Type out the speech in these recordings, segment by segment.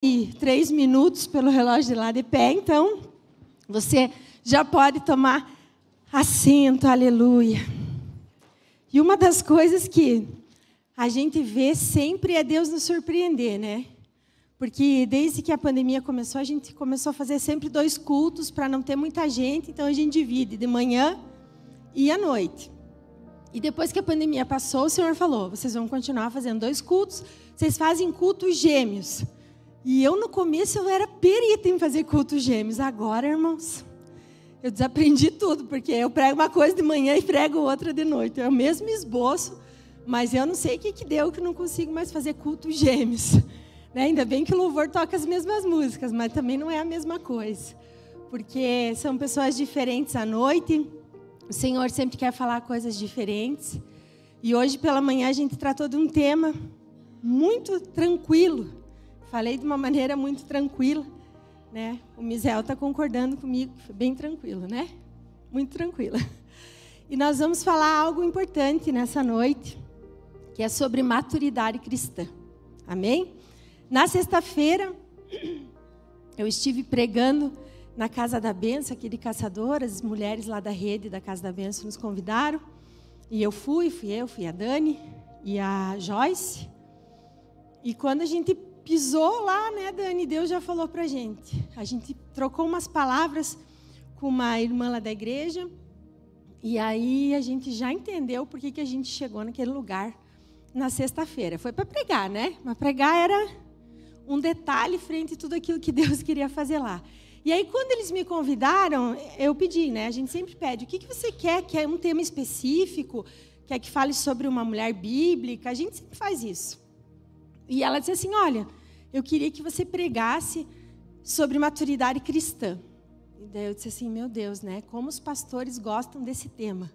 E 3 minutos pelo relógio de lá de pé, então você já pode tomar assento, aleluia. E uma das coisas que a gente vê sempre é Deus nos surpreender, né? Porque desde que a pandemia começou, a gente começou a fazer sempre 2 cultos para não ter muita gente, então a gente divide de manhã e à noite. E depois que a pandemia passou, o Senhor falou, vocês vão continuar fazendo 2 cultos, vocês fazem cultos gêmeos. E eu, no começo, eu era perita em fazer cultos gêmeos. Agora, irmãos, eu desaprendi tudo, porque eu prego uma coisa de manhã e prego outra de noite. É o mesmo esboço, mas eu não sei o que deu que eu não consigo mais fazer cultos gêmeos. Né? Ainda bem que o louvor toca as mesmas músicas, mas também não é a mesma coisa. Porque são pessoas diferentes à noite, o Senhor sempre quer falar coisas diferentes. E hoje, pela manhã, a gente tratou de um tema muito tranquilo. Falei de uma maneira muito tranquila, né? O Misael está concordando comigo, foi bem tranquilo, né? Muito tranquila. E nós vamos falar algo importante nessa noite, que é sobre maturidade cristã. Amém? Na sexta-feira, eu estive pregando na Casa da Bênção, aqui de Caçadoras, as mulheres lá da rede da Casa da Bênção nos convidaram. E eu fui a Dani e a Joyce. E quando a gente pisou lá, né, Dani? Deus já falou pra gente. A gente trocou umas palavras com uma irmã lá da igreja. E aí a gente já entendeu por que a gente chegou naquele lugar na sexta-feira. Foi para pregar, né? Mas pregar era um detalhe frente a tudo aquilo que Deus queria fazer lá. E aí, quando eles me convidaram, eu pedi, né? A gente sempre pede, o que você quer? Quer um tema específico? Quer que fale sobre uma mulher bíblica? A gente sempre faz isso. E ela disse assim, olha, eu queria que você pregasse sobre maturidade cristã. E daí eu disse assim, meu Deus, né? Como os pastores gostam desse tema.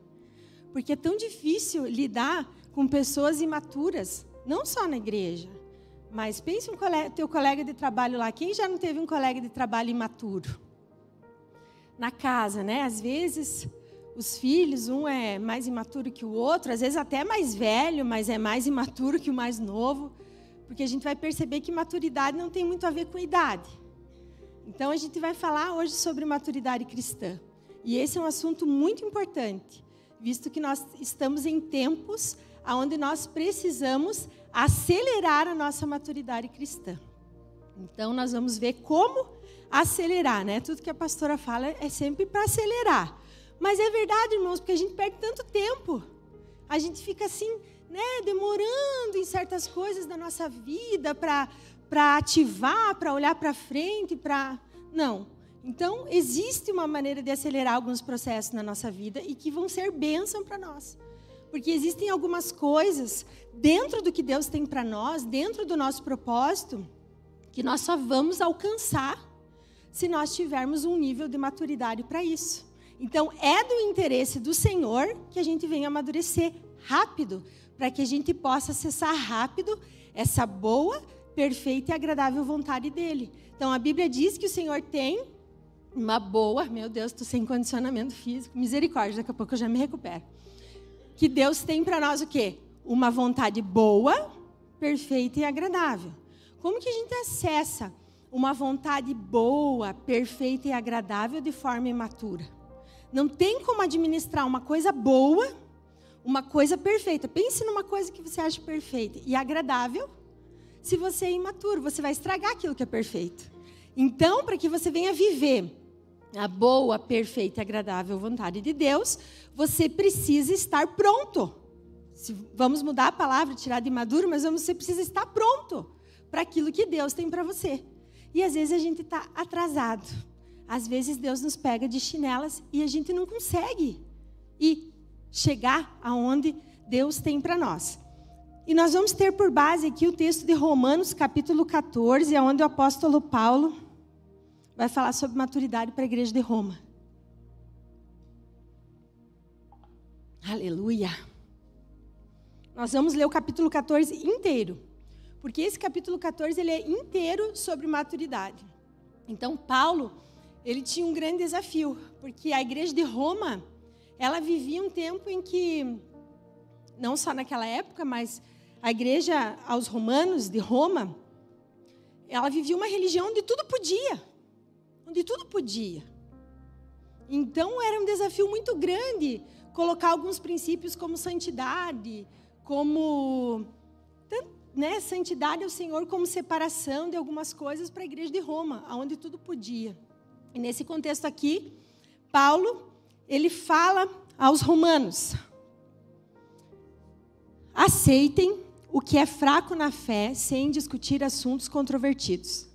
Porque é tão difícil lidar com pessoas imaturas, não só na igreja. Mas pense teu colega de trabalho lá. Quem já não teve um colega de trabalho imaturo? Na casa, né? Às vezes, os filhos, um é mais imaturo que o outro. Às vezes até mais velho, mas é mais imaturo que o mais novo. Porque a gente vai perceber que maturidade não tem muito a ver com idade. Então, a gente vai falar hoje sobre maturidade cristã. E esse é um assunto muito importante, visto que nós estamos em tempos onde nós precisamos acelerar a nossa maturidade cristã. Então, nós vamos ver como acelerar, né? Tudo que a pastora fala é sempre para acelerar. Mas é verdade, irmãos, porque a gente perde tanto tempo. A gente fica assim, né, demorando em certas coisas da nossa vida para ativar, para olhar para frente, Não. Então, existe uma maneira de acelerar alguns processos na nossa vida e que vão ser bênção para nós. Porque existem algumas coisas dentro do que Deus tem para nós, dentro do nosso propósito, que nós só vamos alcançar se nós tivermos um nível de maturidade para isso. Então, é do interesse do Senhor que a gente venha amadurecer rápido, para que a gente possa acessar rápido essa boa, perfeita e agradável vontade dEle. Então, a Bíblia diz que o Senhor tem uma boa... Meu Deus, estou sem condicionamento físico. Misericórdia, daqui a pouco eu já me recupero. Que Deus tem para nós o quê? Uma vontade boa, perfeita e agradável. Como que a gente acessa uma vontade boa, perfeita e agradável de forma imatura? Não tem como administrar uma coisa boa, uma coisa perfeita. Pense numa coisa que você acha perfeita e agradável. Se você é imaturo, você vai estragar aquilo que é perfeito. Então, para que você venha viver a boa, perfeita e agradável vontade de Deus, você precisa estar pronto. Vamos mudar a palavra, tirar de maduro, mas você precisa estar pronto para aquilo que Deus tem para você. E às vezes a gente está atrasado. Às vezes Deus nos pega de chinelas e a gente não consegue chegar aonde Deus tem para nós. E nós vamos ter por base aqui o texto de Romanos, capítulo 14, onde o apóstolo Paulo vai falar sobre maturidade para a igreja de Roma. Aleluia! Nós vamos ler o capítulo 14 inteiro, porque esse capítulo 14 ele é inteiro sobre maturidade. Então, Paulo, ele tinha um grande desafio, porque a igreja de Roma, ela vivia um tempo em que, não só naquela época, mas a igreja aos romanos de Roma, ela vivia uma religião onde tudo podia. Onde tudo podia. Então, era um desafio muito grande colocar alguns princípios como santidade, como... né, santidade ao Senhor, como separação de algumas coisas para a igreja de Roma, onde tudo podia. E nesse contexto aqui, Paulo, ele fala aos romanos: aceitem o que é fraco na fé, sem discutir assuntos controvertidos.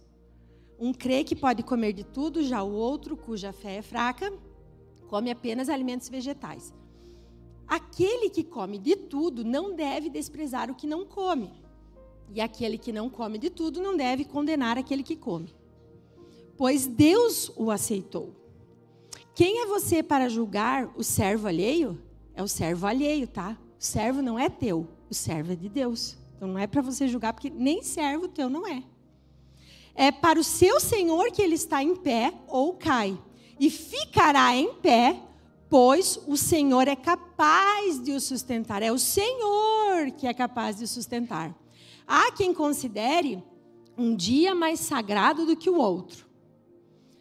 Um crê que pode comer de tudo, já o outro, cuja fé é fraca, come apenas alimentos vegetais. Aquele que come de tudo não deve desprezar o que não come. E aquele que não come de tudo não deve condenar aquele que come, pois Deus o aceitou. Quem é você para julgar o servo alheio? É o servo alheio, tá? O servo não é teu, o servo é de Deus. Então não é para você julgar, porque nem servo teu não é. É para o seu Senhor que ele está em pé ou cai, e ficará em pé, pois o Senhor é capaz de o sustentar. É o Senhor que é capaz de o sustentar. Há quem considere um dia mais sagrado do que o outro.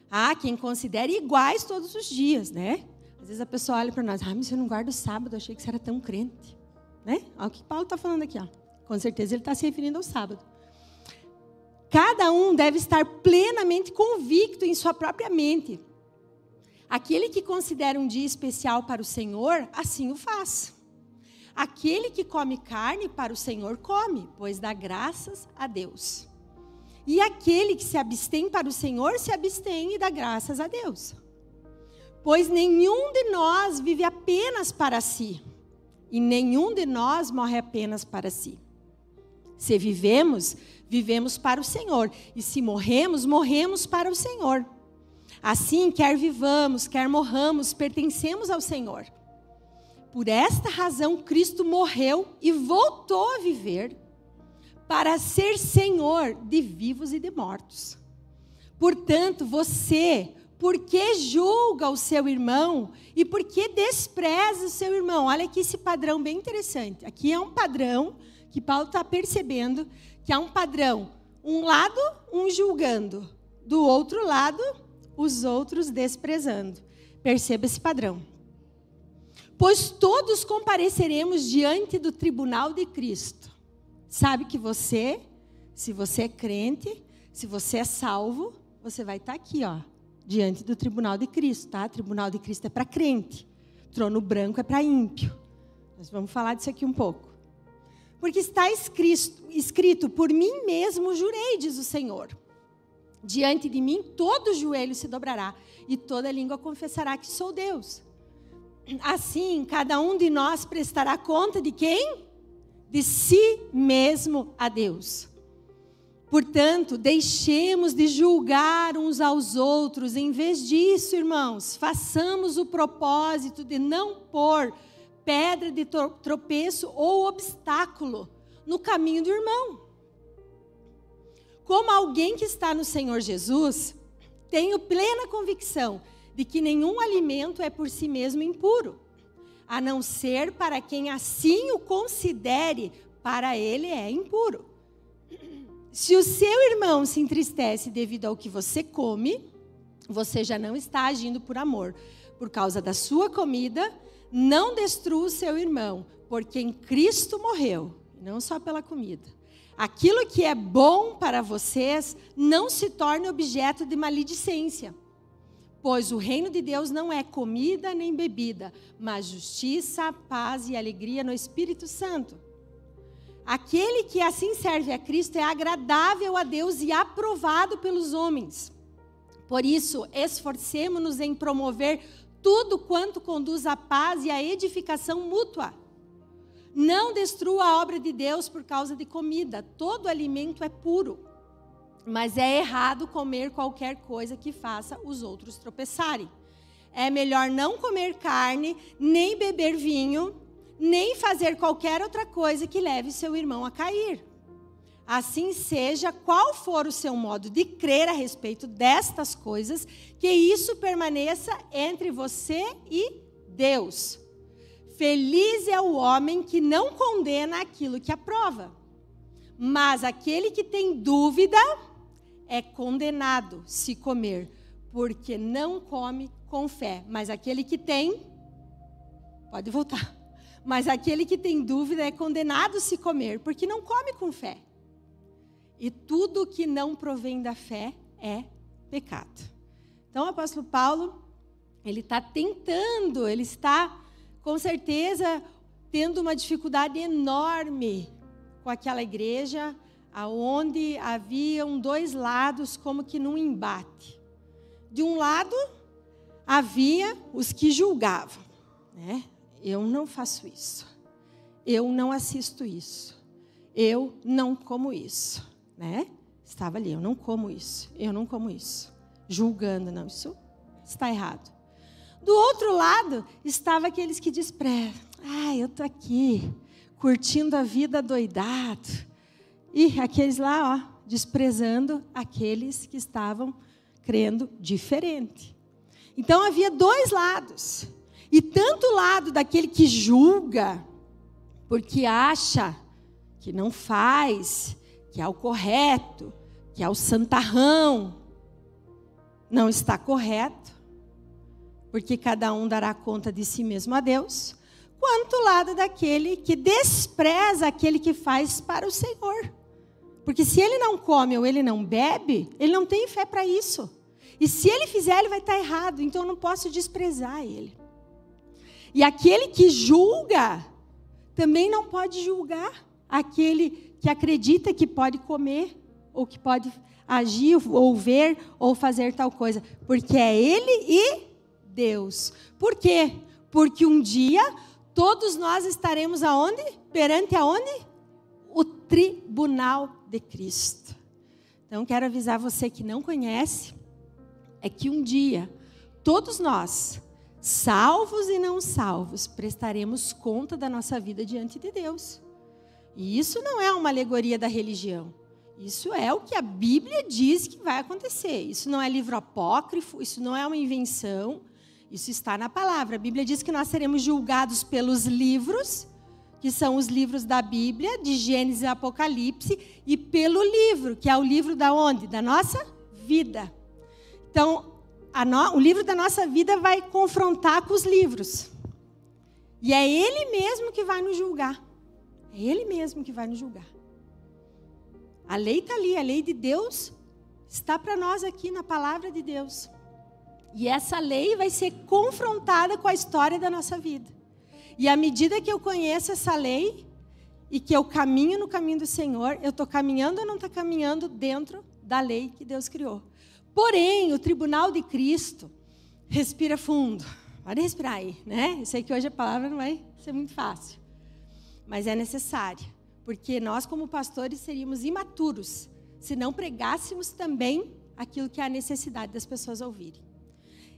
Há quem considere iguais todos os dias, né? Às vezes a pessoa olha para nós: mas você não guarda o sábado, eu achei que você era tão crente. Né? Olha o que Paulo está falando aqui. Ó. Com certeza ele está se referindo ao sábado. Cada um deve estar plenamente convicto em sua própria mente. Aquele que considera um dia especial para o Senhor, assim o faz. Aquele que come carne para o Senhor come, pois dá graças a Deus. E aquele que se abstém para o Senhor, se abstém e dá graças a Deus. Pois nenhum de nós vive apenas para si, e nenhum de nós morre apenas para si. Se vivemos, vivemos para o Senhor, e se morremos, morremos para o Senhor. Assim, quer vivamos, quer morramos, pertencemos ao Senhor. Por esta razão, Cristo morreu e voltou a viver para ser Senhor de vivos e de mortos. Portanto, você, por que julga o seu irmão e por que despreza o seu irmão? Olha aqui esse padrão bem interessante. Aqui é um padrão que Paulo está percebendo, que há um padrão. Um lado, um julgando. Do outro lado, os outros desprezando. Perceba esse padrão. Pois todos compareceremos diante do tribunal de Cristo. Sabe que você, se você é crente, se você é salvo, você vai estar aqui, ó, diante do tribunal de Cristo, tá? O tribunal de Cristo é para crente. Trono branco é para ímpio. Nós vamos falar disso aqui um pouco. Porque está escrito, por mim mesmo jurei, diz o Senhor. Diante de mim todo joelho se dobrará e toda língua confessará que sou Deus. Assim, cada um de nós prestará conta de quem? De si mesmo a Deus. Portanto, deixemos de julgar uns aos outros. Em vez disso, irmãos, façamos o propósito de não pôr pedra de tropeço ou obstáculo no caminho do irmão. Como alguém que está no Senhor Jesus, tenho plena convicção de que nenhum alimento é por si mesmo impuro, a não ser para quem assim o considere, para ele é impuro. Se o seu irmão se entristece devido ao que você come, você já não está agindo por amor. Por causa da sua comida, não destrua o seu irmão, porque em Cristo morreu, não só pela comida. Aquilo que é bom para vocês não se torne objeto de maledicência. Pois o reino de Deus não é comida nem bebida, mas justiça, paz e alegria no Espírito Santo. Aquele que assim serve a Cristo é agradável a Deus e aprovado pelos homens. Por isso, esforcemo-nos em promover tudo quanto conduz à paz e à edificação mútua. Não destrua a obra de Deus por causa de comida. Todo alimento é puro. Mas é errado comer qualquer coisa que faça os outros tropeçarem. É melhor não comer carne, nem beber vinho, nem fazer qualquer outra coisa que leve seu irmão a cair. Assim seja, qual for o seu modo de crer a respeito destas coisas, que isso permaneça entre você e Deus. Feliz é o homem que não condena aquilo que aprova. Mas aquele que tem dúvida, é condenado se comer, porque não come com fé. Mas aquele que tem, pode voltar. Mas aquele que tem dúvida é condenado se comer, porque não come com fé. E tudo que não provém da fé é pecado. Então, o apóstolo Paulo, ele está tentando, ele está, com certeza, tendo uma dificuldade enorme com aquela igreja, onde haviam dois lados, como que num embate. De um lado, havia os que julgavam, né? Eu não faço isso, eu não assisto isso, eu não como isso, né? Estava ali, eu não como isso, julgando, não, isso está errado. Do outro lado, estava aqueles que desprezam. Eu estou aqui, curtindo a vida doidado. E aqueles lá, desprezando aqueles que estavam crendo diferente. Então, havia dois lados. E tanto o lado daquele que julga, porque acha que não faz, que é o correto, que é o santarrão, não está correto, porque cada um dará conta de si mesmo a Deus, quanto o lado daquele que despreza aquele que faz para o Senhor. Porque se ele não come ou ele não bebe, ele não tem fé para isso. E se ele fizer, ele vai estar errado, então eu não posso desprezar ele. E aquele que julga, também não pode julgar aquele que acredita que pode comer, ou que pode agir, ou ver, ou fazer tal coisa. Porque é ele e Deus. Por quê? Porque um dia, todos nós estaremos aonde? Perante aonde? O tribunal de Cristo. Então, quero avisar você que não conhece, é que um dia, todos nós, salvos e não salvos, prestaremos conta da nossa vida diante de Deus. E isso não é uma alegoria da religião. Isso é o que a Bíblia diz que vai acontecer. Isso não é livro apócrifo, isso não é uma invenção, isso está na palavra. A Bíblia diz que nós seremos julgados pelos livros, que são os livros da Bíblia, de Gênesis e Apocalipse, e pelo livro, que é o livro da onde? Da nossa vida. Então, o livro da nossa vida vai confrontar com os livros. E é Ele mesmo que vai nos julgar. É Ele mesmo que vai nos julgar. A lei está ali, a lei de Deus está para nós aqui na palavra de Deus. E essa lei vai ser confrontada com a história da nossa vida. E à medida que eu conheço essa lei e que eu caminho no caminho do Senhor, eu estou caminhando ou não estou caminhando dentro da lei que Deus criou. Porém, o tribunal de Cristo, respira fundo. Pode respirar aí, né? Eu sei que hoje a palavra não vai ser muito fácil. Mas é necessária. Porque nós, como pastores, seríamos imaturos se não pregássemos também aquilo que é a necessidade das pessoas ouvirem.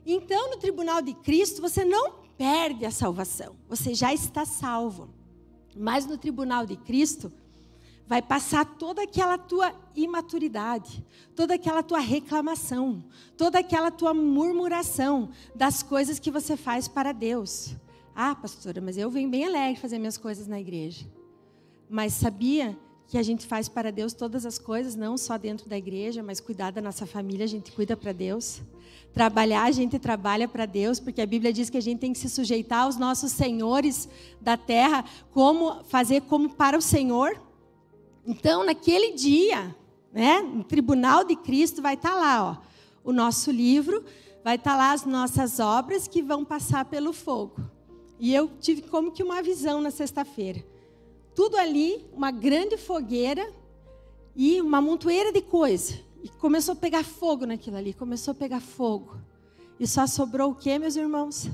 Então, no tribunal de Cristo, você não perde a salvação. Você já está salvo. Mas no tribunal de Cristo, vai passar toda aquela tua imaturidade, toda aquela tua reclamação, toda aquela tua murmuração das coisas que você faz para Deus. Pastora, mas eu venho bem alegre fazer minhas coisas na igreja. Mas sabia que a gente faz para Deus todas as coisas, não só dentro da igreja, mas cuidar da nossa família, a gente cuida para Deus. Trabalhar, a gente trabalha para Deus, porque a Bíblia diz que a gente tem que se sujeitar aos nossos senhores da terra, fazer como para o Senhor. Então, naquele dia, né, no tribunal de Cristo, vai estar lá, o nosso livro, vai estar lá as nossas obras que vão passar pelo fogo. E eu tive como que uma visão na sexta-feira. Tudo ali, uma grande fogueira e uma montoeira de coisa. E começou a pegar fogo naquilo ali, começou a pegar fogo. E só sobrou o quê, meus irmãos?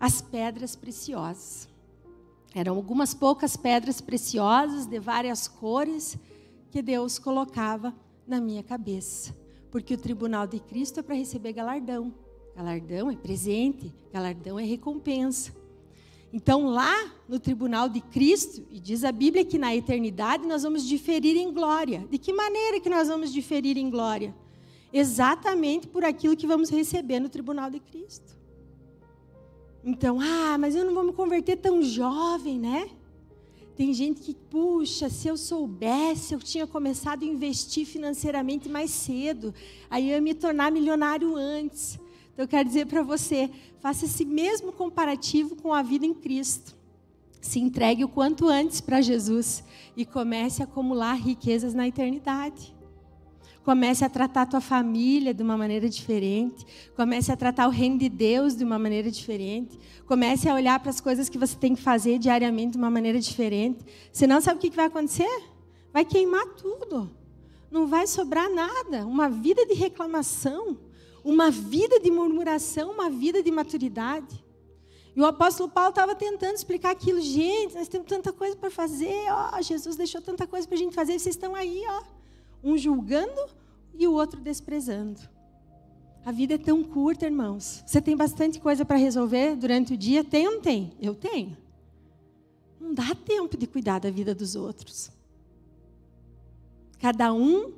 As pedras preciosas. Eram algumas poucas pedras preciosas de várias cores que Deus colocava na minha cabeça. Porque o tribunal de Cristo é para receber galardão. Galardão é presente, galardão é recompensa. Então lá no tribunal de Cristo, e diz a Bíblia que na eternidade nós vamos diferir em glória. De que maneira que nós vamos diferir em glória? Exatamente por aquilo que vamos receber no tribunal de Cristo. Então, mas eu não vou me converter tão jovem, né? Tem gente que, puxa, se eu soubesse, eu tinha começado a investir financeiramente mais cedo. Aí eu ia me tornar milionário antes. Então eu quero dizer para você, faça esse mesmo comparativo com a vida em Cristo. Se entregue o quanto antes para Jesus e comece a acumular riquezas na eternidade. Comece a tratar a tua família de uma maneira diferente. Comece a tratar o reino de Deus de uma maneira diferente. Comece a olhar para as coisas que você tem que fazer diariamente de uma maneira diferente. Senão, sabe o que vai acontecer? Vai queimar tudo. Não vai sobrar nada. Uma vida de reclamação, uma vida de murmuração, uma vida de maturidade. E o apóstolo Paulo estava tentando explicar aquilo. Gente, nós temos tanta coisa para fazer. Jesus deixou tanta coisa para a gente fazer. Vocês estão aí, um julgando e o outro desprezando. A vida é tão curta, irmãos. Você tem bastante coisa para resolver durante o dia? Tem ou não tem? Eu tenho. Não dá tempo de cuidar da vida dos outros. Cada um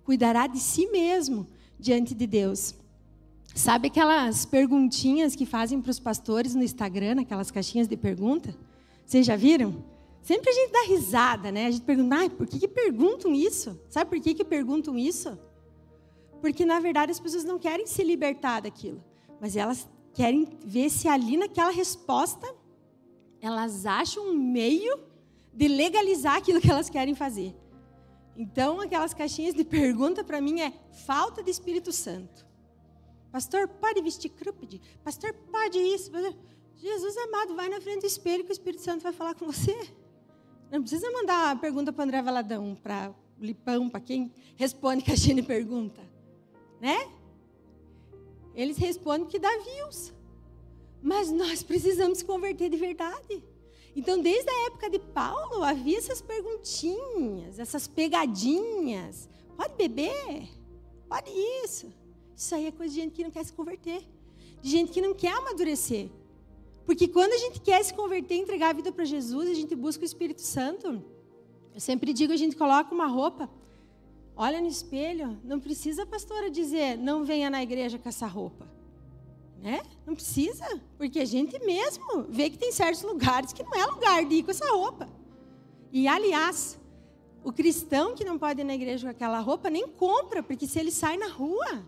cuidará de si mesmo diante de Deus. Sabe aquelas perguntinhas que fazem para os pastores no Instagram, aquelas caixinhas de pergunta? Vocês já viram? Sempre a gente dá risada, né? A gente pergunta, por que perguntam isso? Sabe por que perguntam isso? Porque, na verdade, as pessoas não querem se libertar daquilo. Mas elas querem ver se ali naquela resposta, elas acham um meio de legalizar aquilo que elas querem fazer. Então, aquelas caixinhas de pergunta, para mim, é falta de Espírito Santo. Pastor, pode vestir cropped? Pastor, pode isso? Jesus amado, vai na frente do espelho que o Espírito Santo vai falar com você. Não precisa mandar a pergunta para o André Valadão, para o Lipão, para quem responde caixinha de pergunta. Né? Eles respondem que dá views. Mas nós precisamos se converter de verdade. Então, desde a época de Paulo, havia essas perguntinhas, essas pegadinhas. Pode beber? Pode isso. Isso aí é coisa de gente que não quer se converter. De gente que não quer amadurecer. Porque quando a gente quer se converter e entregar a vida para Jesus, a gente busca o Espírito Santo. Eu sempre digo, a gente coloca uma roupa, olha no espelho, não precisa a pastora dizer, não venha na igreja com essa roupa. Né? Não precisa, porque a gente mesmo vê que tem certos lugares que não é lugar de ir com essa roupa. E, aliás, o cristão que não pode ir na igreja com aquela roupa nem compra, porque se ele sai na rua,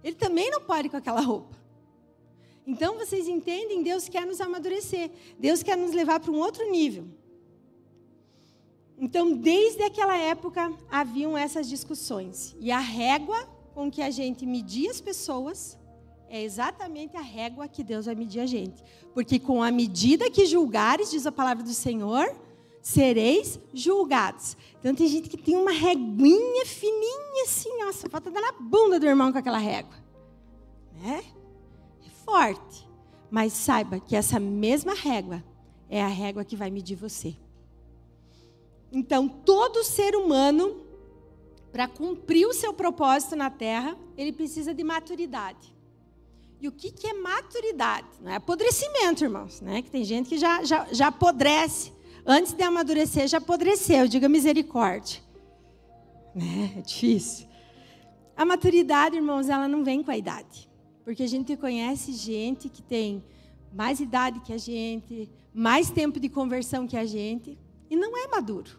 ele também não pode ir com aquela roupa. Então, vocês entendem? Deus quer nos amadurecer. Deus quer nos levar para um outro nível. Então, desde aquela época, haviam essas discussões. E a régua com que a gente media as pessoas é exatamente a régua que Deus vai medir a gente. Porque com a medida que julgares, diz a palavra do Senhor, sereis julgados. Então, tem gente que tem uma reguinha fininha assim, nossa, falta dar na bunda do irmão com aquela régua. Né? Forte, mas saiba que essa mesma régua é a régua que vai medir você. Então, todo ser humano, para cumprir o seu propósito na Terra, ele precisa de maturidade. E o que é maturidade? Não é apodrecimento, irmãos, né? Que tem gente que já apodrece. Antes de amadurecer, já apodreceu, diga misericórdia. Né? É difícil. A maturidade, irmãos, ela não vem com a idade. Porque a gente conhece gente que tem mais idade que a gente, mais tempo de conversão que a gente, e não é maduro.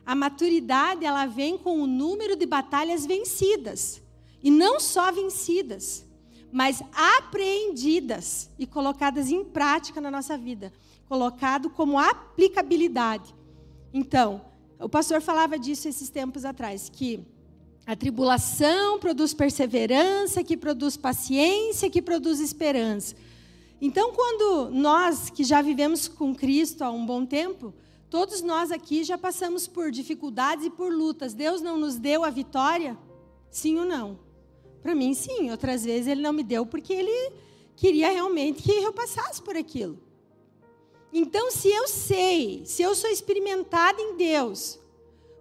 A maturidade, ela vem com o número de batalhas vencidas. E não só vencidas, mas apreendidas e colocadas em prática na nossa vida. Colocado como aplicabilidade. Então, o pastor falava disso esses tempos atrás, que a tribulação produz perseverança, que produz paciência, que produz esperança. Então, quando nós, que já vivemos com Cristo há um bom tempo, todos nós aqui já passamos por dificuldades e por lutas. Deus não nos deu a vitória? Sim ou não? Para mim, sim. Outras vezes Ele não me deu porque Ele queria realmente que eu passasse por aquilo. Então, se eu sei, se eu sou experimentada em Deus,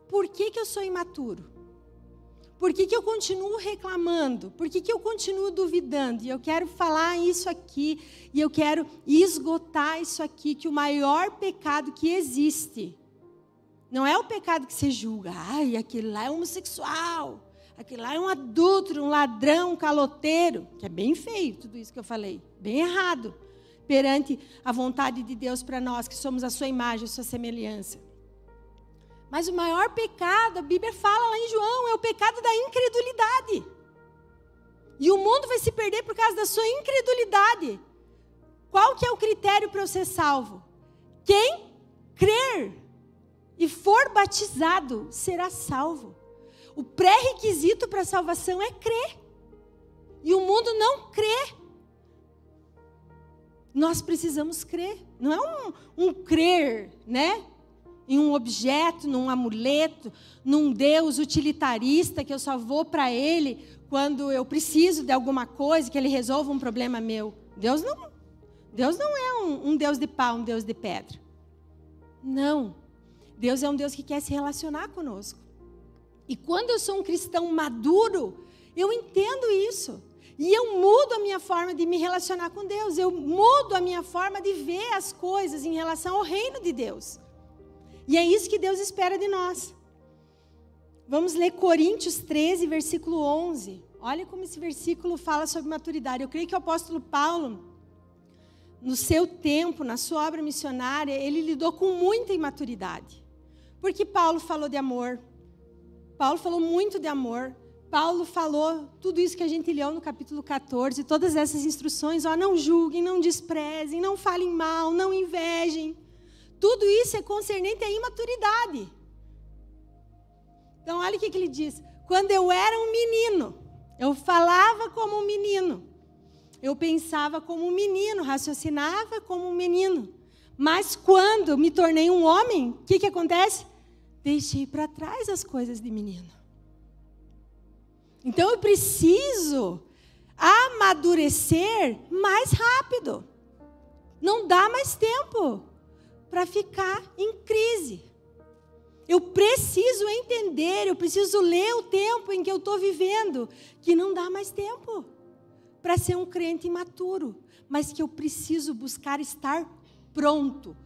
por que eu sou imaturo? Por que eu continuo reclamando? Por que eu continuo duvidando? E eu quero falar isso aqui, e eu quero esgotar isso aqui, que o maior pecado que existe, não é o pecado que você julga, aquele lá é homossexual, aquele lá é um adúltero, um ladrão, um caloteiro, que é bem feio tudo isso que eu falei, bem errado, perante a vontade de Deus para nós, que somos a sua imagem, a sua semelhança. Mas o maior pecado, a Bíblia fala lá em João, é o pecado da incredulidade. E o mundo vai se perder por causa da sua incredulidade. Qual que é o critério para eu ser salvo? Quem crer e for batizado será salvo. O pré-requisito para a salvação é crer. E o mundo não crê. Nós precisamos crer. Não é um crer, né? Em um objeto, num amuleto, num Deus utilitarista que eu só vou para Ele quando eu preciso de alguma coisa, que Ele resolva um problema meu. Deus não é um Deus de pau, um Deus de pedra. Não. Deus é um Deus que quer se relacionar conosco. E quando eu sou um cristão maduro, eu entendo isso. E eu mudo a minha forma de me relacionar com Deus. Eu mudo a minha forma de ver as coisas em relação ao reino de Deus. E é isso que Deus espera de nós. Vamos ler Coríntios 13, versículo 11. Olha como esse versículo fala sobre maturidade. Eu creio que o apóstolo Paulo, no seu tempo, na sua obra missionária, ele lidou com muita imaturidade. Porque Paulo falou de amor. Paulo falou muito de amor. Paulo falou tudo isso que a gente leu no capítulo 14, todas essas instruções, não julguem, não desprezem, não falem mal, não invejem. Tudo isso é concernente à imaturidade. Então, olha o que ele diz. Quando eu era um menino, eu falava como um menino. Eu pensava como um menino, raciocinava como um menino. Mas quando me tornei um homem, o que acontece? Deixei para trás as coisas de menino. Então, eu preciso amadurecer mais rápido. Não dá mais tempo para ficar em crise. Eu preciso entender, eu preciso ler o tempo em que eu estou vivendo, que não dá mais tempo para ser um crente imaturo, mas que eu preciso buscar estar pronto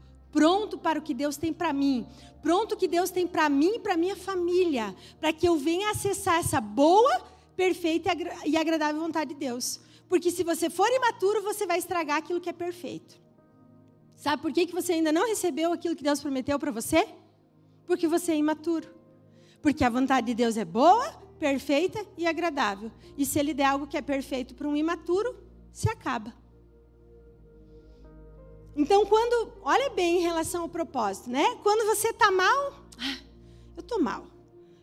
para o que Deus tem para mim, pronto o que Deus tem para mim e para minha família, para que eu venha acessar essa boa, perfeita e agradável vontade de Deus. Porque se você for imaturo, você vai estragar aquilo que é perfeito. Sabe por que você ainda não recebeu aquilo que Deus prometeu para você? Porque você é imaturo. Porque a vontade de Deus é boa, perfeita e agradável. E se Ele der algo que é perfeito para um imaturo, se acaba. Então, olha bem em relação ao propósito, né? Quando você está mal, eu estou mal.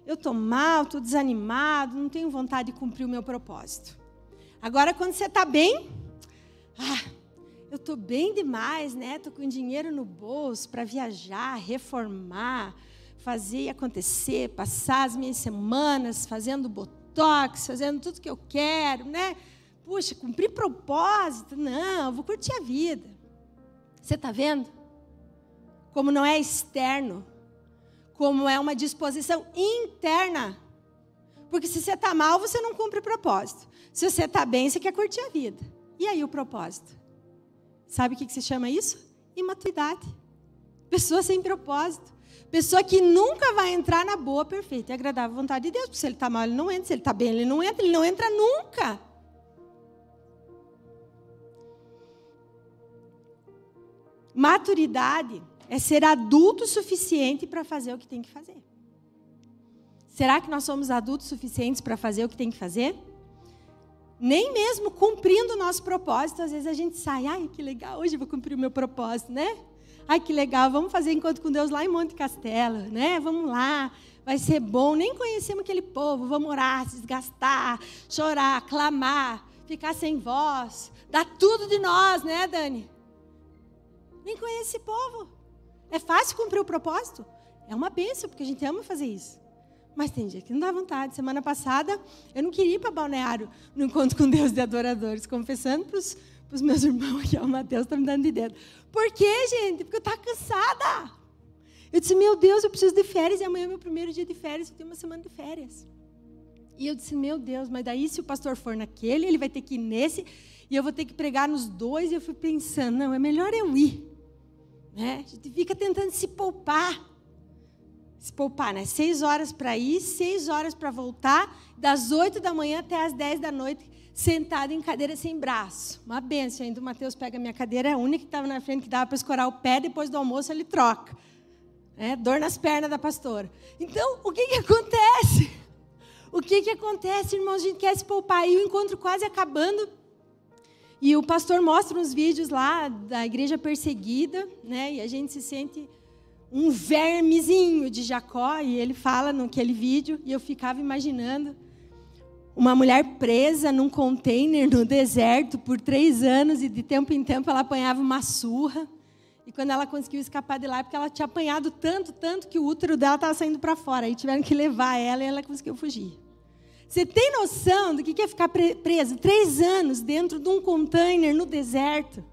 Eu estou mal, estou desanimado, não tenho vontade de cumprir o meu propósito. Agora, quando você está bem, eu estou bem demais, né? Estou com dinheiro no bolso para viajar, reformar, fazer acontecer, passar as minhas semanas fazendo botox, fazendo tudo que eu quero, né? Puxa, cumprir propósito? Não, vou curtir a vida. Você está vendo? Como não é externo, como é uma disposição interna. Porque se você está mal, você não cumpre o propósito. Se você está bem, você quer curtir a vida. E aí o propósito? Sabe o que se chama isso? Imaturidade. Pessoa sem propósito. Pessoa que nunca vai entrar na boa, perfeita e agradável vontade de Deus. Porque se ele está mal, ele não entra. Se ele está bem, ele não entra nunca. Maturidade é ser adulto o suficiente para fazer o que tem que fazer. Será que nós somos adultos suficientes para fazer o que tem que fazer? Nem mesmo cumprindo o nosso propósito, às vezes a gente sai, que legal, hoje eu vou cumprir o meu propósito, né? Que legal, vamos fazer encontro com Deus lá em Monte Castelo, né? Vamos lá, vai ser bom, nem conhecemos aquele povo, vamos orar, se desgastar, chorar, clamar, ficar sem voz, dar tudo de nós, né, Dani? Nem conhece esse povo. É fácil cumprir o propósito? É uma bênção, porque a gente ama fazer isso. Mas tem dia que não dá vontade. Semana passada, eu não queria ir para Balneário no encontro com Deus de adoradores, confessando para os meus irmãos aqui, o Mateus está me dando de dedo. Por quê, gente? Porque eu estava cansada. Eu disse, meu Deus, eu preciso de férias, e amanhã é meu primeiro dia de férias, eu tenho uma semana de férias. E eu disse, meu Deus, mas daí se o pastor for naquele, ele vai ter que ir nesse, e eu vou ter que pregar nos dois, e eu fui pensando, não, é melhor eu ir. Né? A gente fica tentando se poupar. Se poupar, né? 6 horas para ir, 6 horas para voltar, das 8 da manhã até as 10 da noite, sentado em cadeira sem braço. Uma bênção ainda. O Mateus pega a minha cadeira, é a única que estava na frente, que dava para escorar o pé, depois do almoço ele troca. Dor nas pernas da pastora. Então, o que acontece? O que acontece, irmãos? A gente quer se poupar. E o encontro quase acabando. E o pastor mostra uns vídeos lá da igreja perseguida, né? E a gente se sente um vermezinho de Jacó. E ele fala naquele vídeo. E eu ficava imaginando uma mulher presa num container no deserto por 3 anos. E de tempo em tempo ela apanhava uma surra. E quando ela conseguiu escapar de lá, porque ela tinha apanhado tanto que o útero dela estava saindo para fora. Aí tiveram que levar ela e ela conseguiu fugir. Você tem noção do que é ficar preso 3 anos dentro de um container no deserto?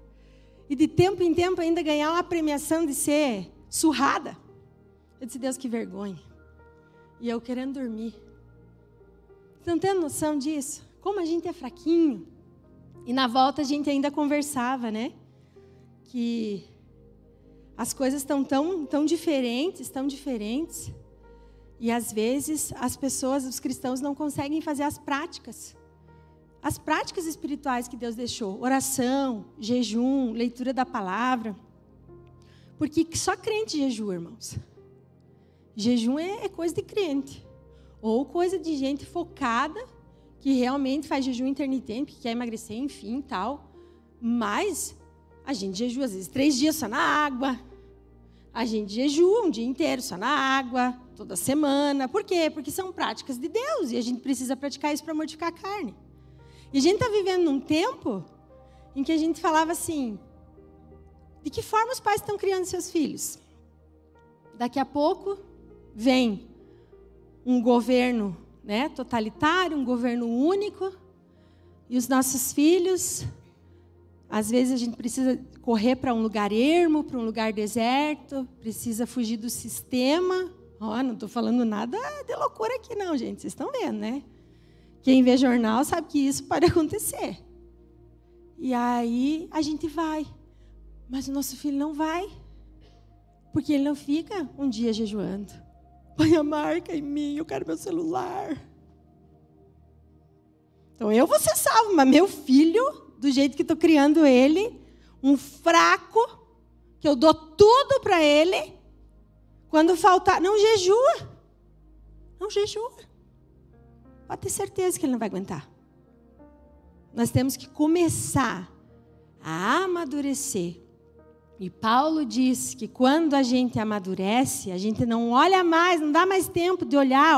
E de tempo em tempo ainda ganhar uma premiação de ser surrada? Eu disse, Deus, que vergonha. E eu querendo dormir. Você não tem noção disso? Como a gente é fraquinho. E na volta a gente ainda conversava, né? Que as coisas estão tão diferentes, e às vezes as pessoas, os cristãos, não conseguem fazer as práticas espirituais que Deus deixou. Oração, jejum, leitura da palavra. Porque só crente jejua, irmãos. Jejum é coisa de crente. Ou coisa de gente focada, que realmente faz jejum intermitente, que quer emagrecer, enfim, tal. Mas a gente jejua, às vezes, 3 dias só na água. A gente jejua um dia inteiro só na água, toda semana. Por quê? Porque são práticas de Deus. E a gente precisa praticar isso para mortificar a carne. E a gente está vivendo num tempo em que a gente falava assim, de que forma os pais estão criando seus filhos? Daqui a pouco vem um governo, né, totalitário, um governo único. E os nossos filhos... Às vezes a gente precisa correr para um lugar ermo, para um lugar deserto, precisa fugir do sistema. Não estou falando nada de loucura aqui não, gente. Vocês estão vendo, né? Quem vê jornal sabe que isso pode acontecer. E aí a gente vai. Mas o nosso filho não vai. Porque ele não fica um dia jejuando. Põe a marca em mim, eu quero meu celular. Então eu vou ser salvo, mas meu filho... do jeito que estou criando ele, um fraco, que eu dou tudo para ele, quando faltar, não jejua. Pode ter certeza que ele não vai aguentar. Nós temos que começar a amadurecer. E Paulo diz que quando a gente amadurece, a gente não olha mais, não dá mais tempo de olhar,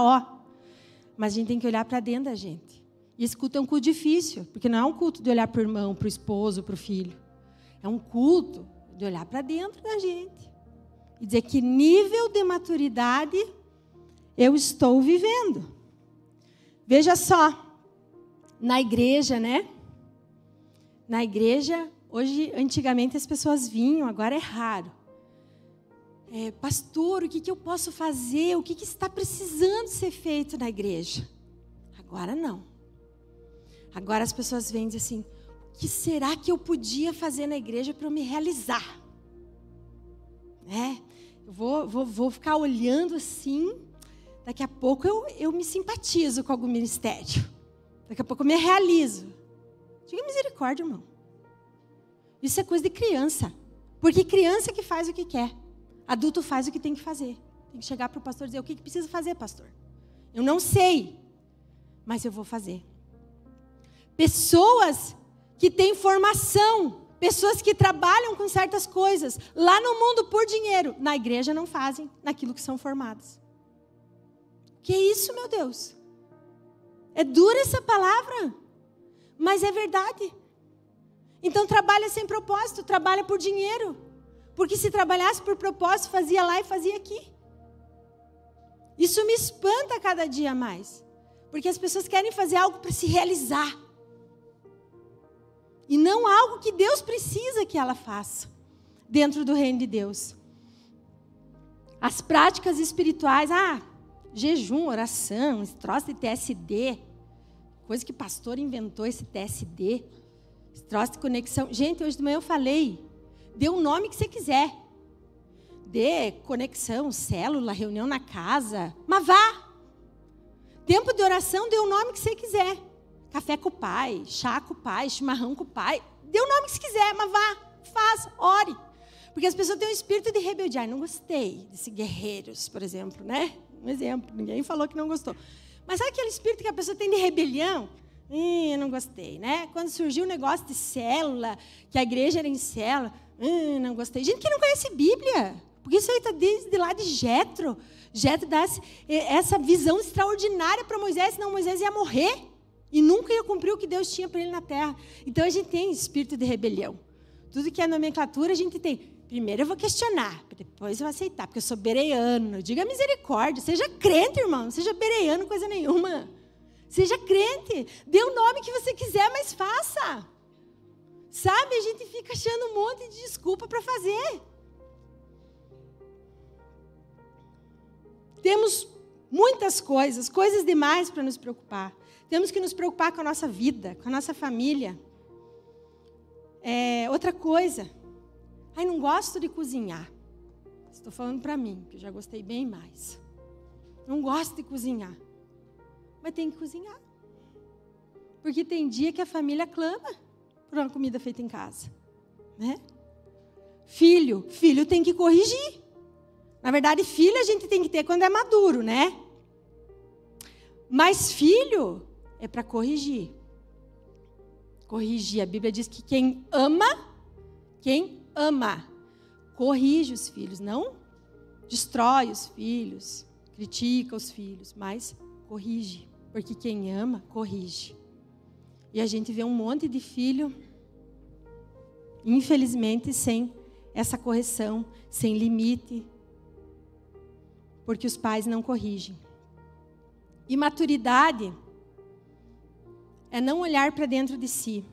mas a gente tem que olhar para dentro da gente. E esse culto é um culto difícil, porque não é um culto de olhar para o irmão, para o esposo, para o filho. É um culto de olhar para dentro da gente. E dizer que nível de maturidade eu estou vivendo. Veja só, na igreja, né? Na igreja, hoje, antigamente as pessoas vinham, agora é raro. Pastor, o que eu posso fazer? O que está precisando ser feito na igreja? Agora não. Agora as pessoas vêm e dizem assim, o que será que eu podia fazer na igreja para eu me realizar? Eu vou ficar olhando assim, daqui a pouco eu me simpatizo com algum ministério. Daqui a pouco eu me realizo. Diga misericórdia, irmão. Isso é coisa de criança. Porque criança que faz o que quer. Adulto faz o que tem que fazer. Tem que chegar para o pastor e dizer, o que precisa fazer, pastor? Eu não sei, mas eu vou fazer. Pessoas que têm formação, pessoas que trabalham com certas coisas, lá no mundo por dinheiro, na igreja não fazem naquilo que são formados. Que isso, meu Deus? É dura essa palavra, mas é verdade. Então trabalha sem propósito, trabalha por dinheiro. Porque se trabalhasse por propósito, fazia lá e fazia aqui. Isso me espanta cada dia mais. Porque as pessoas querem fazer algo para se realizar. E não algo que Deus precisa que ela faça dentro do reino de Deus. As práticas espirituais, jejum, oração, esse troço de TSD, coisa que o pastor inventou, esse TSD, esse troço de conexão. Gente, hoje de manhã eu falei, dê o nome que você quiser. Dê conexão, célula, reunião na casa, mas vá. Tempo de oração, dê o nome que você quiser. Café com o pai, chá com o pai, chimarrão com o pai. Dê o nome que você quiser, mas vá, faça, ore. Porque as pessoas têm um espírito de rebeldia. Não gostei desse guerreiros, por exemplo, né? Um exemplo, ninguém falou que não gostou. Mas sabe aquele espírito que a pessoa tem de rebelião? Eu não gostei, né? Quando surgiu o negócio de célula, que a igreja era em célula, não gostei. Gente que não conhece Bíblia, porque isso aí está desde lá de Jetro. Jetro dá essa visão extraordinária para Moisés, senão Moisés ia morrer e nunca ia cumprir o que Deus tinha para ele na terra. Então a gente tem espírito de rebelião. Tudo que é nomenclatura a gente tem. Primeiro eu vou questionar, depois eu vou aceitar, porque eu sou bereano. Diga misericórdia, seja crente, irmão, não seja bereano coisa nenhuma. Seja crente, dê o nome que você quiser, mas faça. Sabe, a gente fica achando um monte de desculpa para fazer. Temos muitas coisas demais para nos preocupar. Temos que nos preocupar com a nossa vida, com a nossa família. Outra coisa, não gosto de cozinhar. Estou falando para mim, que eu já gostei bem mais. Não gosto de cozinhar. Mas tem que cozinhar. Porque tem dia que a família clama por uma comida feita em casa. Né? Filho tem que corrigir. Na verdade, filho a gente tem que ter quando é maduro, né? Mas filho é para corrigir. Corrigir. A Bíblia diz que quem ama, corrige os filhos. Não destrói os filhos, critica os filhos, mas corrige. Porque quem ama, corrige. E a gente vê um monte de filho, infelizmente, sem essa correção, sem limite, porque os pais não corrigem. Imaturidade é não olhar para dentro de si.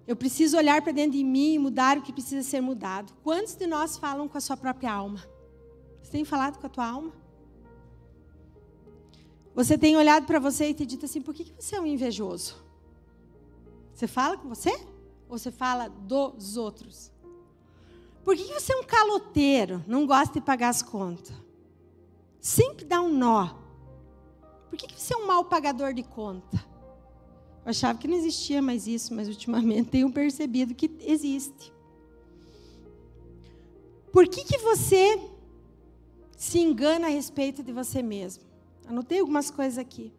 Eu preciso olhar para dentro de mim e mudar o que precisa ser mudado. Quantos de nós falam com a sua própria alma? Você tem falado com a tua alma? Você tem olhado para você e te dito assim, por que você é um invejoso? Você fala com você? Ou você fala dos outros? Por que você é um caloteiro, não gosta de pagar as contas? Sempre dá um nó. Por que você é um mau pagador de conta? Eu achava que não existia mais isso, mas ultimamente tenho percebido que existe. Por que você se engana a respeito de você mesmo? Anotei algumas coisas aqui.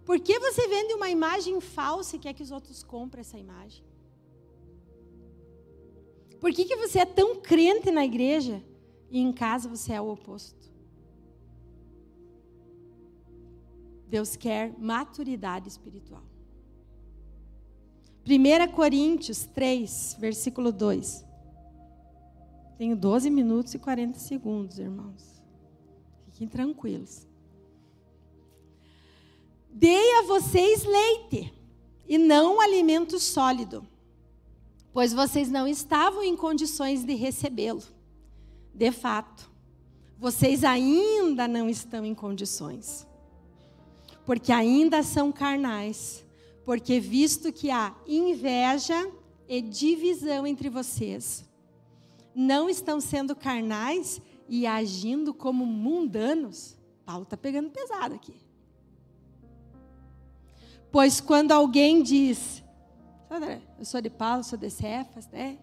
Por que você vende uma imagem falsa e quer que os outros comprem essa imagem? Por que você é tão crente na igreja e em casa você é o oposto? Deus quer maturidade espiritual. 1 Coríntios 3, versículo 2. Tenho 12 minutos e 40 segundos, irmãos. Fiquem tranquilos. Dei a vocês leite e não alimento sólido, pois vocês não estavam em condições de recebê-lo. De fato, vocês ainda não estão em condições, porque ainda são carnais, porque visto que há inveja e divisão entre vocês, não estão sendo carnais e agindo como mundanos. Paulo está pegando pesado aqui. Pois quando alguém diz, eu sou de Paulo, sou de Cefas, né?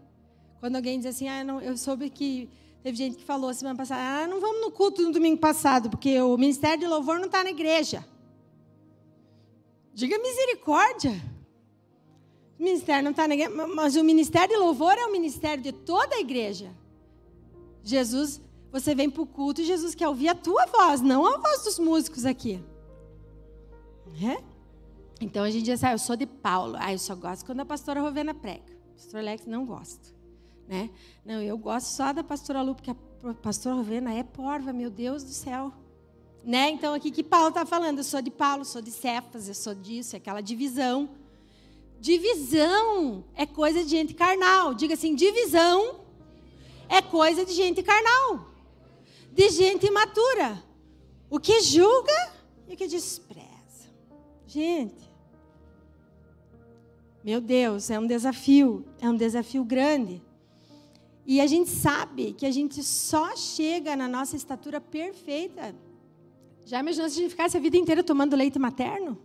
Quando alguém diz assim, eu soube que teve gente que falou semana passada, não vamos no culto no domingo passado, porque o ministério de louvor não está na igreja. Diga misericórdia. O ministério não está na igreja, mas o ministério de louvor é o ministério de toda a igreja. Jesus, você vem para o culto e Jesus quer ouvir a tua voz, não a voz dos músicos aqui. Então a gente diz eu sou de Paulo. Eu só gosto quando a pastora Rovena prega. O pastor Alex não gosta. Né? Não, eu gosto só da pastora Lu, porque a pastora Rovena é porva, meu Deus do céu. Né? Então aqui que Paulo está falando, eu sou de Paulo, sou de Cefas, eu sou disso, é aquela divisão. Divisão é coisa de gente carnal. Diga assim, divisão é coisa de gente carnal. De gente imatura. O que julga e o que despreza. Gente, meu Deus, é um desafio grande. E a gente sabe que a gente só chega na nossa estatura perfeita. Já imaginou se a gente ficasse a vida inteira tomando leite materno?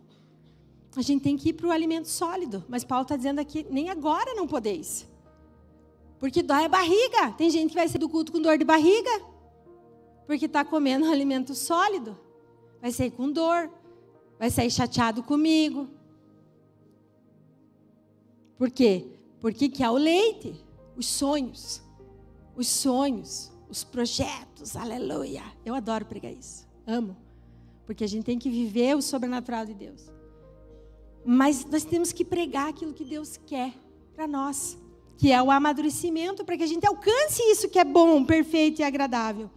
A gente tem que ir para o alimento sólido. Mas Paulo está dizendo aqui, nem agora não podeis. Porque dói a barriga. Tem gente que vai sair do culto com dor de barriga. Porque está comendo um alimento sólido. Vai sair com dor. Vai sair chateado comigo. Por quê? Porque que é o leite. Os sonhos. Os projetos. Aleluia. Eu adoro pregar isso. Amo. Porque a gente tem que viver o sobrenatural de Deus. Mas nós temos que pregar aquilo que Deus quer para nós. Que é o amadurecimento, para que a gente alcance isso que é bom, perfeito e agradável.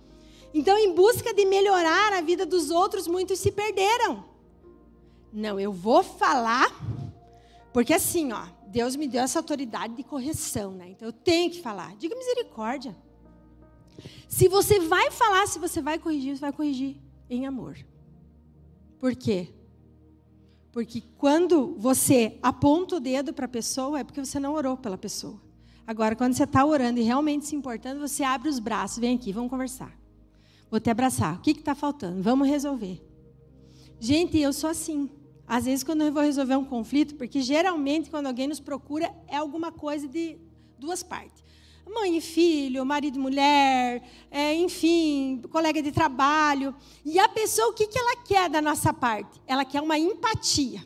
Então, em busca de melhorar a vida dos outros, muitos se perderam. Não, eu vou falar, porque assim, ó, Deus me deu essa autoridade de correção, né? Então, eu tenho que falar. Diga misericórdia. Se você vai falar, se você vai corrigir em amor. Por quê? Porque quando você aponta o dedo para a pessoa, é porque você não orou pela pessoa. Agora, quando você está orando e realmente se importando, você abre os braços, vem aqui, vamos conversar. Vou te abraçar. O que está faltando? Vamos resolver. Gente, eu sou assim. Às vezes, quando eu vou resolver um conflito, porque geralmente, quando alguém nos procura, é alguma coisa de duas partes. Mãe e filho, marido e mulher, enfim, colega de trabalho. E a pessoa, o que ela quer da nossa parte? Ela quer uma empatia.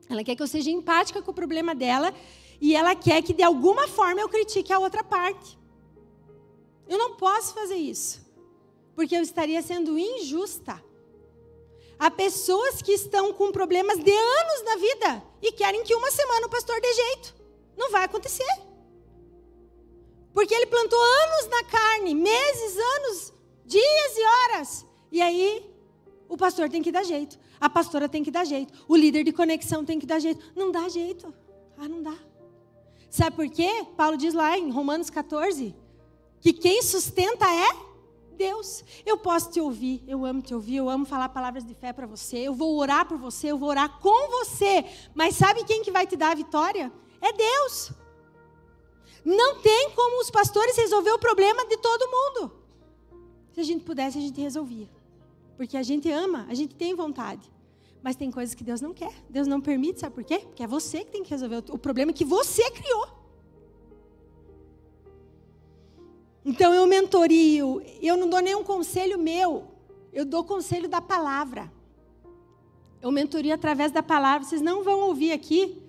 Ela quer que eu seja empática com o problema dela e ela quer que, de alguma forma, eu critique a outra parte. Eu não posso fazer isso, porque eu estaria sendo injusta. Há pessoas que estão com problemas de anos na vida e querem que uma semana o pastor dê jeito. Não vai acontecer. Porque ele plantou anos na carne, meses, anos, dias e horas. E aí, o pastor tem que dar jeito. A pastora tem que dar jeito. O líder de conexão tem que dar jeito. Não dá jeito. Não dá. Sabe por quê? Paulo diz lá em Romanos 14, que quem sustenta é Deus. Eu posso te ouvir, eu amo falar palavras de fé para você, eu vou orar por você, eu vou orar com você. Mas sabe quem que vai te dar a vitória? É Deus. Não tem como os pastores resolver o problema de todo mundo. Se a gente pudesse, a gente resolvia. Porque a gente ama, a gente tem vontade. Mas tem coisas que Deus não quer. Deus não permite, sabe por quê? Porque é você que tem que resolver o problema que você criou. Então eu mentorio, eu não dou nenhum conselho meu. Eu dou conselho da palavra. Eu mentorio através da palavra. Vocês não vão ouvir aqui.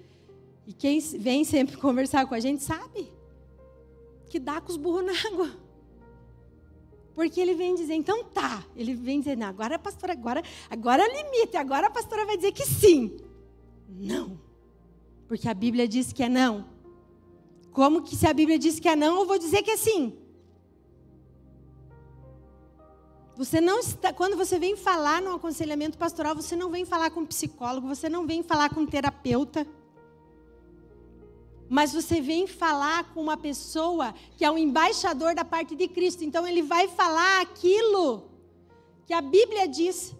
E quem vem sempre conversar com a gente sabe que dá com os burros na água. Porque ele vem dizer, então tá. Ele vem dizer, não, agora a pastora, agora é o limite. Agora a pastora vai dizer que sim. Não. Porque a Bíblia diz que é não. Como que se a Bíblia diz que é não, eu vou dizer que é sim? Você não está, quando você vem falar no aconselhamento pastoral, você não vem falar com um psicólogo, você não vem falar com um terapeuta. Mas você vem falar com uma pessoa que é um embaixador da parte de Cristo. Então, ele vai falar aquilo que a Bíblia diz.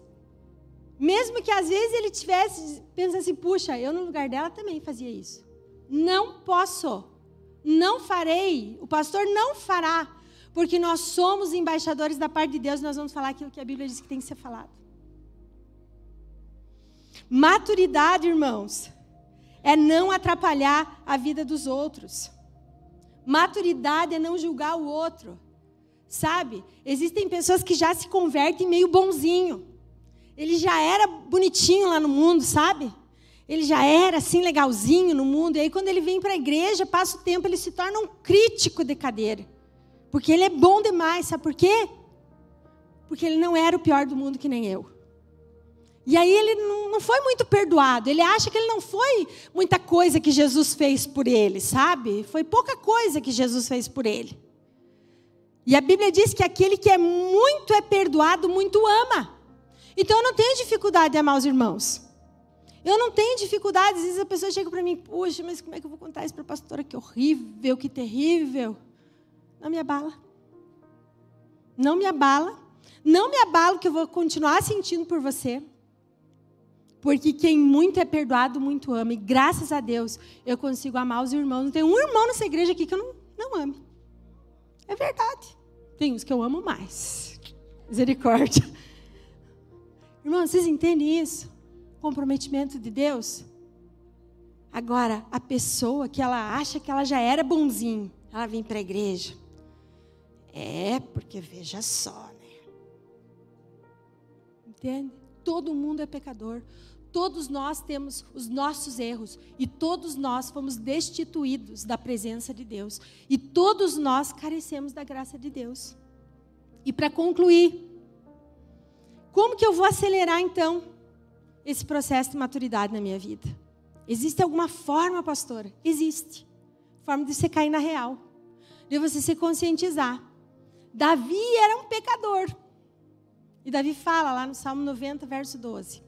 Mesmo que, às vezes, ele tivesse pensando assim, puxa, eu no lugar dela também fazia isso. Não posso. Não farei. O pastor não fará. Porque nós somos embaixadores da parte de Deus. Nós vamos falar aquilo que a Bíblia diz que tem que ser falado. Maturidade, irmãos, é não atrapalhar a vida dos outros. Maturidade é não julgar o outro. Sabe? Existem pessoas que já se convertem meio bonzinho. Ele já era bonitinho lá no mundo, sabe? Ele já era assim legalzinho no mundo. E aí quando ele vem para a igreja, passa o tempo, ele se torna um crítico de cadeira. Porque ele é bom demais, sabe por quê? Porque ele não era o pior do mundo que nem eu. E aí ele não foi muito perdoado. Ele acha que ele não foi muita coisa que Jesus fez por ele, sabe? Foi pouca coisa que Jesus fez por ele. E a Bíblia diz que aquele que é muito é perdoado, muito ama. Então eu não tenho dificuldade de amar os irmãos. Eu não tenho dificuldade. Às vezes a pessoa chega para mim, puxa, mas como é que eu vou contar isso para a pastora? Que horrível, que terrível. Não me abala. Não me abala. Não me abalo que eu vou continuar sentindo por você. Porque quem muito é perdoado, muito ama. E graças a Deus, eu consigo amar os irmãos. Não tem um irmão nessa igreja aqui que eu não ame. É verdade. Tem uns que eu amo mais. Misericórdia. Irmãos, vocês entendem isso? O comprometimento de Deus? Agora, a pessoa que ela acha que ela já era bonzinho. ela vir para a igreja. Porque veja só, né? Entende? Todo mundo é pecador. Todos nós temos os nossos erros. E todos nós fomos destituídos da presença de Deus. E todos nós carecemos da graça de Deus. E para concluir, como que eu vou acelerar então esse processo de maturidade na minha vida? Existe alguma forma, pastora? Existe. Forma de você cair na real. De você se conscientizar. Davi era um pecador. E Davi fala lá no Salmo 90, verso 12.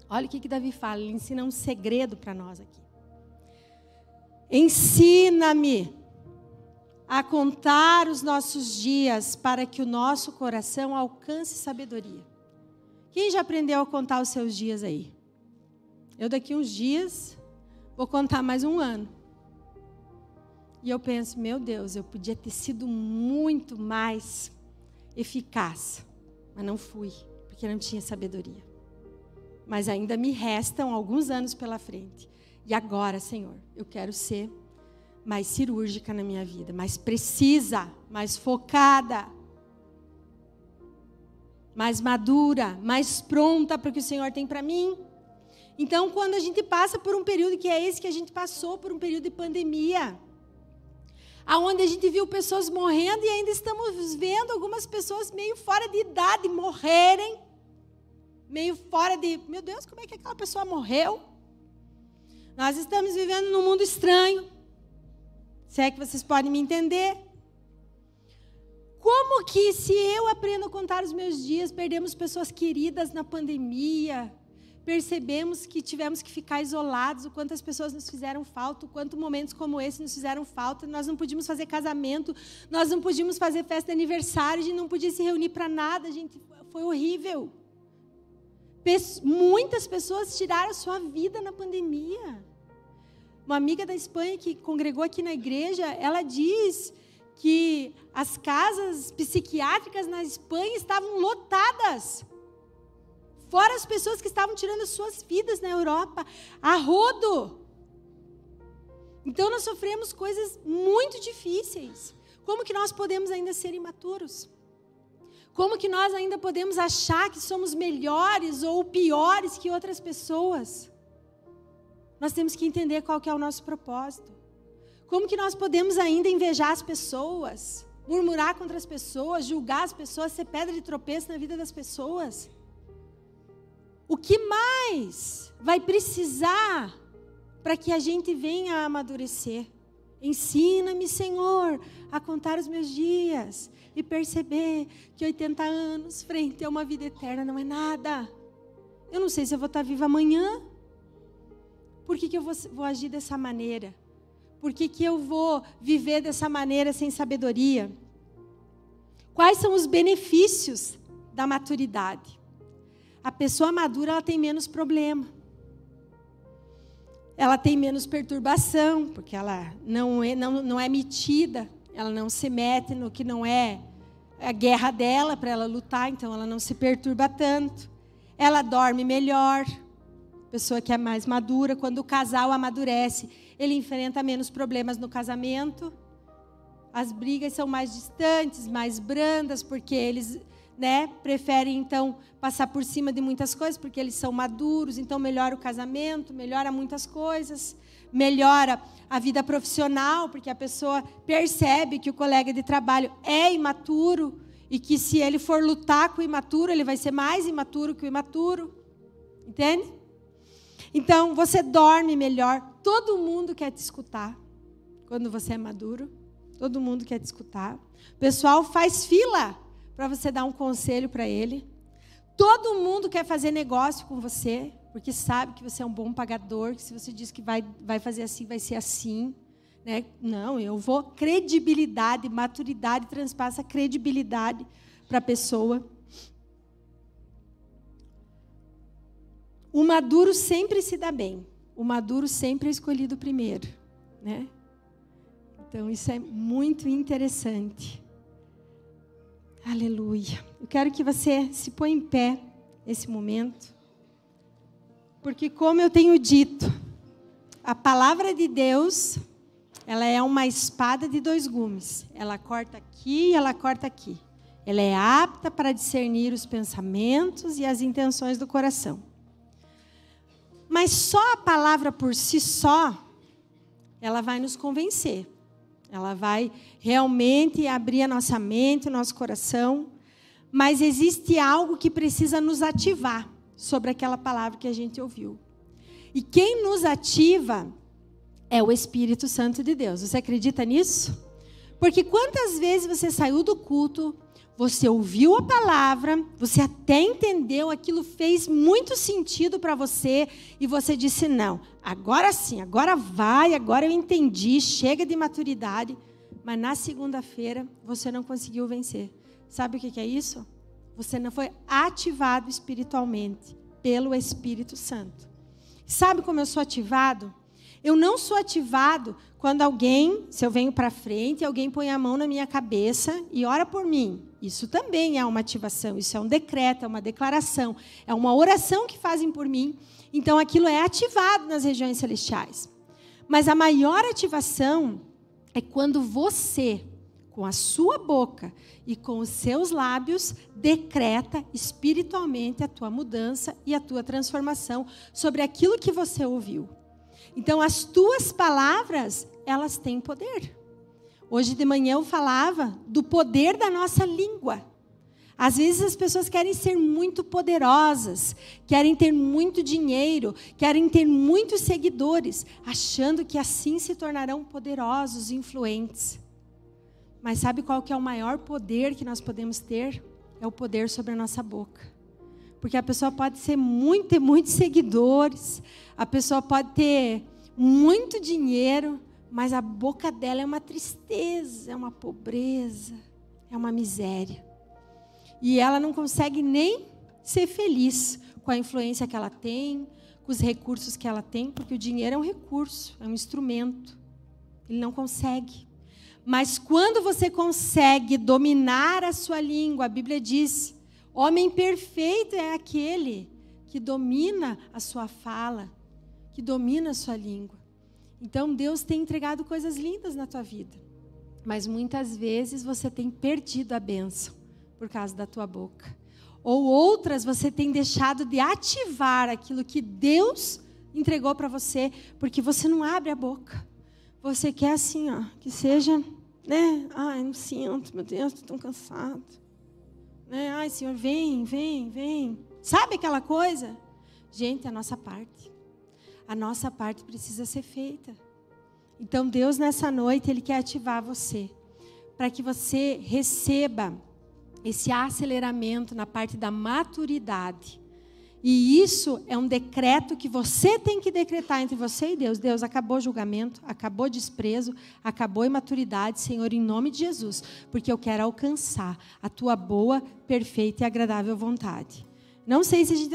Olha o que Davi fala. Ele ensina um segredo para nós aqui. Ensina-me a contar os nossos dias para que o nosso coração alcance sabedoria. Quem já aprendeu a contar os seus dias aí? Eu daqui uns dias vou contar mais um ano. E eu penso, meu Deus, eu podia ter sido muito mais eficaz. Mas não fui, porque não tinha sabedoria. Mas ainda me restam alguns anos pela frente. E agora, Senhor, eu quero ser mais cirúrgica na minha vida, mais precisa, mais focada, mais madura, mais pronta para o que o Senhor tem para mim. Então, quando a gente passa por um período que é esse que a gente passou, por um período de pandemia, aonde a gente viu pessoas morrendo e ainda estamos vendo algumas pessoas meio fora de idade morrerem, meio fora de, meu Deus, como é que aquela pessoa morreu? Nós estamos vivendo num mundo estranho, se é que vocês podem me entender. Como que se eu aprendo a contar os meus dias, perdemos pessoas queridas na pandemia, percebemos que tivemos que ficar isolados, o quanto as pessoas nos fizeram falta, o quanto momentos como esse nos fizeram falta, nós não podíamos fazer casamento, nós não podíamos fazer festa de aniversário, a gente não podia se reunir para nada, gente, foi horrível. Muitas pessoas tiraram a sua vida na pandemia. Uma amiga da Espanha que congregou aqui na igreja, ela diz que as casas psiquiátricas na Espanha estavam lotadas. Fora as pessoas que estavam tirando as suas vidas na Europa, a rodo. Então nós sofremos coisas muito difíceis. Como que nós podemos ainda ser imaturos? Como que nós ainda podemos achar que somos melhores ou piores que outras pessoas? Nós temos que entender qual que é o nosso propósito. Como que nós podemos ainda invejar as pessoas, murmurar contra as pessoas, julgar as pessoas, ser pedra de tropeço na vida das pessoas? O que mais vai precisar para que a gente venha a amadurecer? Ensina-me, Senhor, a contar os meus dias e perceber que 80 anos frente a uma vida eterna não é nada. Eu não sei se eu vou estar viva amanhã. Por que eu vou agir dessa maneira? Por que eu vou viver dessa maneira sem sabedoria? Quais são os benefícios da maturidade? A pessoa madura, ela tem menos problema. Ela tem menos perturbação, porque ela não é metida, ela não se mete no que não é a guerra dela para ela lutar, então ela não se perturba tanto. Ela dorme melhor. Pessoa que é mais madura, quando o casal amadurece, ele enfrenta menos problemas no casamento. As brigas são mais distantes, mais brandas, porque eles, preferem então passar por cima de muitas coisas, porque eles são maduros, então melhora o casamento, melhora muitas coisas, melhora a vida profissional, porque a pessoa percebe que o colega de trabalho é imaturo e que se ele for lutar com o imaturo, ele vai ser mais imaturo que o imaturo. Entende? Então, você dorme melhor. Todo mundo quer te escutar quando você é maduro. Todo mundo quer te escutar. O pessoal faz fila para você dar um conselho para ele. Todo mundo quer fazer negócio com você, porque sabe que você é um bom pagador, que se você diz que vai fazer assim, vai ser assim. Não, eu vou. Credibilidade, maturidade transpassa credibilidade para a pessoa. O maduro sempre se dá bem. O maduro sempre é escolhido primeiro, Então, isso é muito interessante. Aleluia. Eu quero que você se põe em pé nesse momento. Porque, como eu tenho dito, a palavra de Deus, ela é uma espada de 2 gumes. Ela corta aqui e ela corta aqui. Ela é apta para discernir os pensamentos e as intenções do coração. Mas só a palavra por si só, ela vai nos convencer. Ela vai realmente abrir a nossa mente, o nosso coração. Mas existe algo que precisa nos ativar sobre aquela palavra que a gente ouviu. E quem nos ativa é o Espírito Santo de Deus. Você acredita nisso? Porque quantas vezes você saiu do culto, você ouviu a palavra, você até entendeu, aquilo fez muito sentido para você, e você disse, não, agora sim, agora vai, agora eu entendi, chega de maturidade, mas na segunda-feira você não conseguiu vencer. Sabe o que é isso? Você não foi ativado espiritualmente pelo Espírito Santo. Sabe como eu sou ativado? Eu não sou ativado quando alguém, se eu venho para frente, alguém põe a mão na minha cabeça e ora por mim. Isso também é uma ativação, isso é um decreto, é uma declaração, é uma oração que fazem por mim. Então, aquilo é ativado nas regiões celestiais. Mas a maior ativação é quando você, com a sua boca e com os seus lábios, decreta espiritualmente a tua mudança e a tua transformação sobre aquilo que você ouviu. Então, as tuas palavras, elas têm poder. Hoje de manhã eu falava do poder da nossa língua. Às vezes as pessoas querem ser muito poderosas, querem ter muito dinheiro, querem ter muitos seguidores, achando que assim se tornarão poderosos, influentes. Mas sabe qual que é o maior poder que nós podemos ter? É o poder sobre a nossa boca. Porque a pessoa pode ter muitos seguidores, a pessoa pode ter muito dinheiro, mas a boca dela é uma tristeza, é uma pobreza, é uma miséria. E ela não consegue nem ser feliz com a influência que ela tem, com os recursos que ela tem, porque o dinheiro é um recurso, é um instrumento. Ele não consegue. Mas quando você consegue dominar a sua língua, a Bíblia diz, homem perfeito é aquele que domina a sua fala, que domina a sua língua. Então, Deus tem entregado coisas lindas na tua vida. Mas muitas vezes você tem perdido a bênção por causa da tua boca. Ou outras você tem deixado de ativar aquilo que Deus entregou para você, porque você não abre a boca. Você quer assim, ó, que seja, né? Ai, não sinto, meu Deus, estou tão cansado. Né? Ai, Senhor, vem. Sabe aquela coisa? Gente, a nossa parte. A nossa parte precisa ser feita. Então, Deus, nessa noite, Ele quer ativar você, para que você receba esse aceleramento na parte da maturidade. E isso é um decreto que você tem que decretar entre você e Deus. Deus, acabou o julgamento, acabou o desprezo, acabou a imaturidade, Senhor, em nome de Jesus, porque eu quero alcançar a tua boa, perfeita e agradável vontade. Não sei se a gente